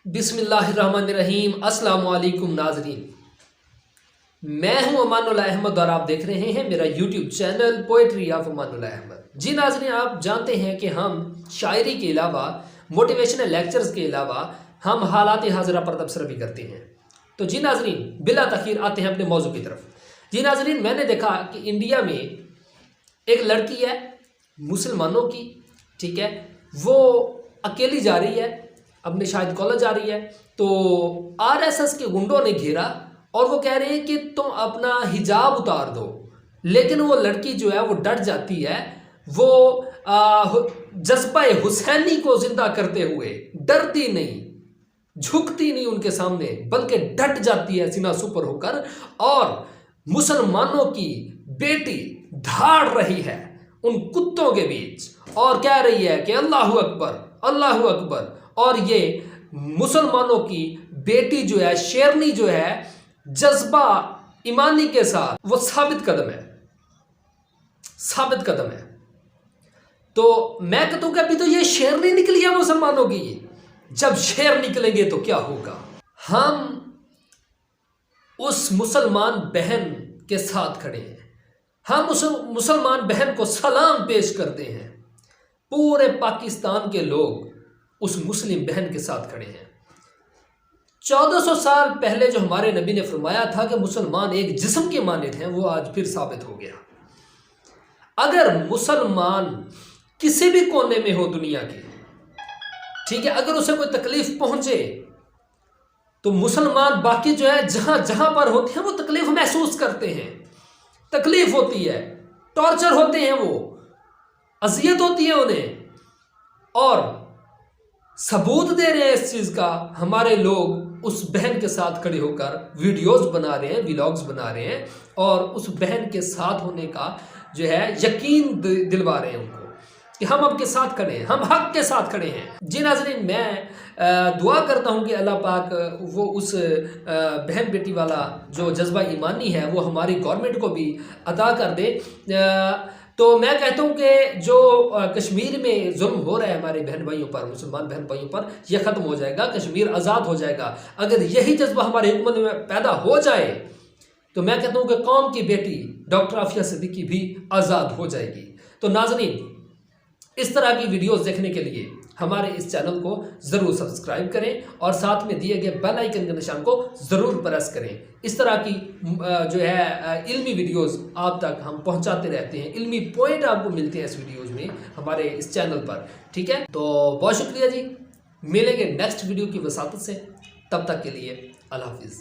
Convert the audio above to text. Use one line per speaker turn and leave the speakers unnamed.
بسم اللہ الرحمن الرحیم۔ السلام علیکم ناظرین، میں ہوں امان اللہ احمد اور آپ دیکھ رہے ہیں میرا YouTube channel poetry of Aman Ullah Ahmad. جی ناظرین، آپ جانتے ہیں کہ ہم شاعری کے علاوہ موٹیویشنل لیکچرز کے علاوہ ہم حالات حاضرہ پر تبصرہ بھی کرتے ہیں۔ تو جی ناظرین، بلا تاخیر آتے ہیں اپنے موضوع کی طرف۔ جی ناظرین، میں نے دیکھا کہ انڈیا میں ایک لڑکی ہے مسلمانوں کی، ٹھیک ہے، وہ اکیلی جا رہی ہے، اپنے شاید کالج جا رہی ہے، تو آر ایس ایس کے گنڈوں نے گھیرا اور وہ کہہ رہے ہیں کہ تم اپنا حجاب اتار دو، لیکن وہ لڑکی جو ہے وہ ڈٹ جاتی ہے، وہ جذبہ حسینی کو زندہ کرتے ہوئے ڈرتی نہیں، جھکتی نہیں ان کے سامنے، بلکہ ڈٹ جاتی ہے سینہ سپر ہو کر، اور مسلمانوں کی بیٹی دھاڑ رہی ہے ان کتوں کے بیچ اور کہہ رہی ہے کہ اللہ اکبر اللہ اکبر۔ اور یہ مسلمانوں کی بیٹی جو ہے، شیرنی جو ہے، جذبہ ایمانی کے ساتھ وہ ثابت قدم ہے۔ تو میں کہتا ہوں کہ ابھی تو یہ شیرنی نکلی ہے مسلمانوں کی، جب شیر نکلیں گے تو کیا ہوگا۔ ہم اس مسلمان بہن کے ساتھ کھڑے ہیں، ہم اس مسلمان بہن کو سلام پیش کرتے ہیں، پورے پاکستان کے لوگ اس مسلم بہن کے ساتھ کھڑے ہیں۔ 1400 سال پہلے جو ہمارے نبی نے فرمایا تھا کہ مسلمان ایک جسم کے مانند ہیں، وہ آج پھر ثابت ہو گیا۔ اگر مسلمان کسی بھی کونے میں ہو دنیا کے، ٹھیک ہے، اگر اسے کوئی تکلیف پہنچے تو مسلمان باقی جو ہے جہاں جہاں پر ہوتے ہیں وہ تکلیف محسوس کرتے ہیں، تکلیف ہوتی ہے، ٹارچر ہوتے ہیں، وہ اذیت ہوتی ہے انہیں، اور ثبوت دے رہے ہیں اس چیز کا۔ ہمارے لوگ اس بہن کے ساتھ کھڑے ہو کر ویڈیوز بنا رہے ہیں، ولاگز بنا رہے ہیں، اور اس بہن کے ساتھ ہونے کا جو ہے یقین دلوا رہے ہیں ان کو کہ ہم اب کے ساتھ کھڑے ہیں، ہم حق کے ساتھ کھڑے ہیں۔ جی ناظرین، میں دعا کرتا ہوں کہ اللہ پاک وہ اس بہن بیٹی والا جو جذبہ ایمانی ہے وہ ہماری گورنمنٹ کو بھی عطا کر دے۔ تو میں کہتا ہوں کہ جو کشمیر میں ظلم ہو رہا ہے ہمارے بہن بھائیوں پر، مسلمان بہن بھائیوں پر، یہ ختم ہو جائے گا، کشمیر آزاد ہو جائے گا۔ اگر یہی جذبہ ہماری حکومت میں پیدا ہو جائے تو میں کہتا ہوں کہ قوم کی بیٹی ڈاکٹر عافیہ صدیقی بھی آزاد ہو جائے گی۔ تو ناظرین، اس طرح کی ویڈیوز دیکھنے کے لیے ہمارے اس چینل کو ضرور سبسکرائب کریں اور ساتھ میں دیے گئے بیل آئیکن کے نشان کو ضرور پریس کریں۔ اس طرح کی جو ہے علمی ویڈیوز آپ تک ہم پہنچاتے رہتے ہیں، علمی پوائنٹ آپ کو ملتے ہیں اس ویڈیوز میں ہمارے اس چینل پر، ٹھیک ہے۔ تو بہت شکریہ جی، ملیں گے نیکسٹ ویڈیو کی وساطت سے، تب تک کے لیے اللہ حافظ۔